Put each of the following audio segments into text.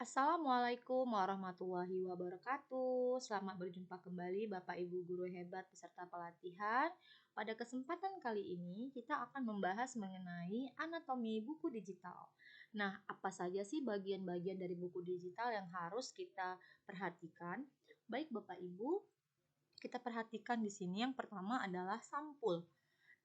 Assalamualaikum warahmatullahi wabarakatuh. Selamat berjumpa kembali Bapak Ibu guru hebat peserta pelatihan. Pada kesempatan kali ini kita akan membahas mengenai anatomi buku digital. Nah, apa saja sih bagian-bagian dari buku digital yang harus kita perhatikan? Baik Bapak Ibu, kita perhatikan di sini yang pertama adalah sampul.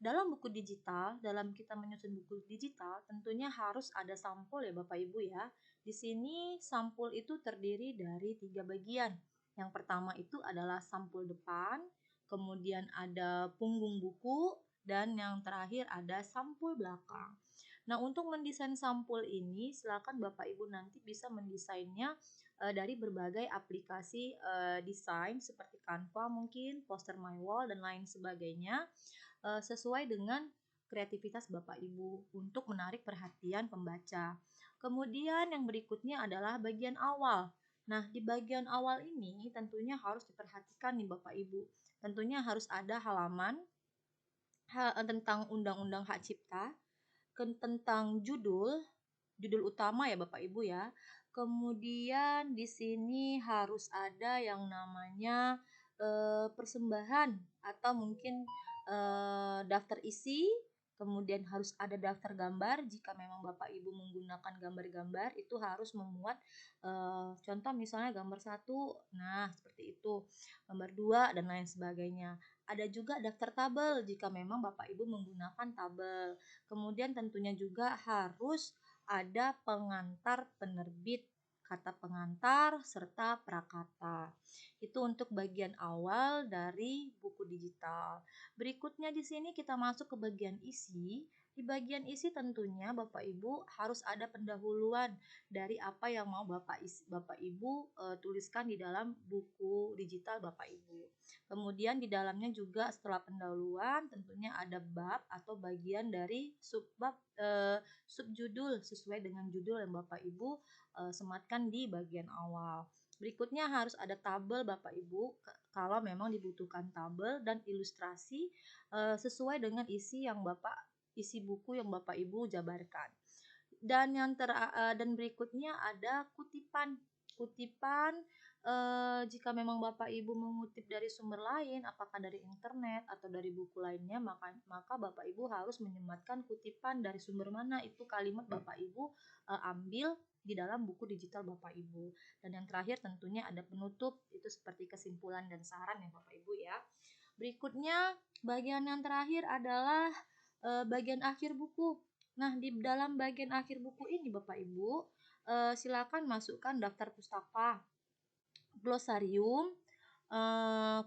Dalam buku digital, dalam kita menyusun buku digital, tentunya harus ada sampul ya Bapak Ibu ya. Di sini sampul itu terdiri dari 3 bagian. Yang pertama itu adalah sampul depan, kemudian ada punggung buku, dan yang terakhir ada sampul belakang. Nah, untuk mendesain sampul ini, silakan Bapak Ibu nanti bisa mendesainnya dari berbagai aplikasi desain seperti Canva mungkin, Poster My Wall, dan lain sebagainya sesuai dengan kreativitas Bapak Ibu untuk menarik perhatian pembaca. Kemudian yang berikutnya adalah bagian awal. Nah, di bagian awal ini tentunya harus diperhatikan nih Bapak Ibu. Tentunya harus ada halaman tentang Undang-Undang Hak Cipta, tentang judul utama ya Bapak Ibu ya. Kemudian di sini harus ada yang namanya persembahan atau mungkin daftar isi, kemudian harus ada daftar gambar. Jika memang Bapak Ibu menggunakan gambar-gambar, itu harus memuat contoh misalnya gambar 1, nah seperti itu, gambar 2 dan lain sebagainya. Ada juga daftar tabel jika memang Bapak Ibu menggunakan tabel. Kemudian tentunya juga harus ada pengantar penerbit, kata pengantar, serta prakata. Itu untuk bagian awal dari buku digital. Berikutnya di sini kita masuk ke bagian isi. Di bagian isi tentunya Bapak Ibu harus ada pendahuluan dari apa yang mau Bapak Ibu tuliskan di dalam buku digital Bapak Ibu. Kemudian di dalamnya juga setelah pendahuluan tentunya ada bab atau bagian dari subbab subjudul sesuai dengan judul yang Bapak Ibu sematkan di bagian awal. Berikutnya harus ada tabel Bapak Ibu kalau memang dibutuhkan tabel dan ilustrasi sesuai dengan isi buku yang Bapak Ibu jabarkan. Dan dan berikutnya ada kutipan. Kutipan jika memang Bapak Ibu mengutip dari sumber lain, apakah dari internet atau dari buku lainnya, maka Bapak Ibu harus menyematkan kutipan dari sumber mana itu kalimat Bapak Ibu ambil di dalam buku digital Bapak Ibu. Dan yang terakhir tentunya ada penutup, itu seperti kesimpulan dan saran ya Bapak Ibu ya. Berikutnya bagian yang terakhir adalah bagian akhir buku. Nah, di dalam bagian akhir buku ini Bapak Ibu silakan masukkan daftar pustaka, glosarium,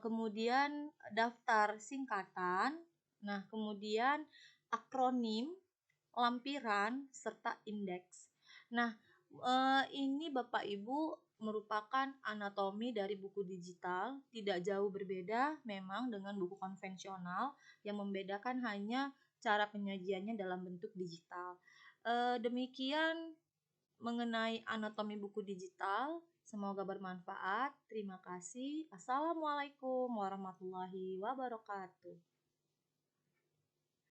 kemudian daftar singkatan, nah kemudian akronim, lampiran, serta indeks. Nah, ini Bapak Ibu merupakan anatomi dari buku digital, tidak jauh berbeda memang dengan buku konvensional, yang membedakan hanya cara penyajiannya dalam bentuk digital. Demikian mengenai anatomi buku digital. Semoga bermanfaat. Terima kasih. Assalamualaikum warahmatullahi wabarakatuh.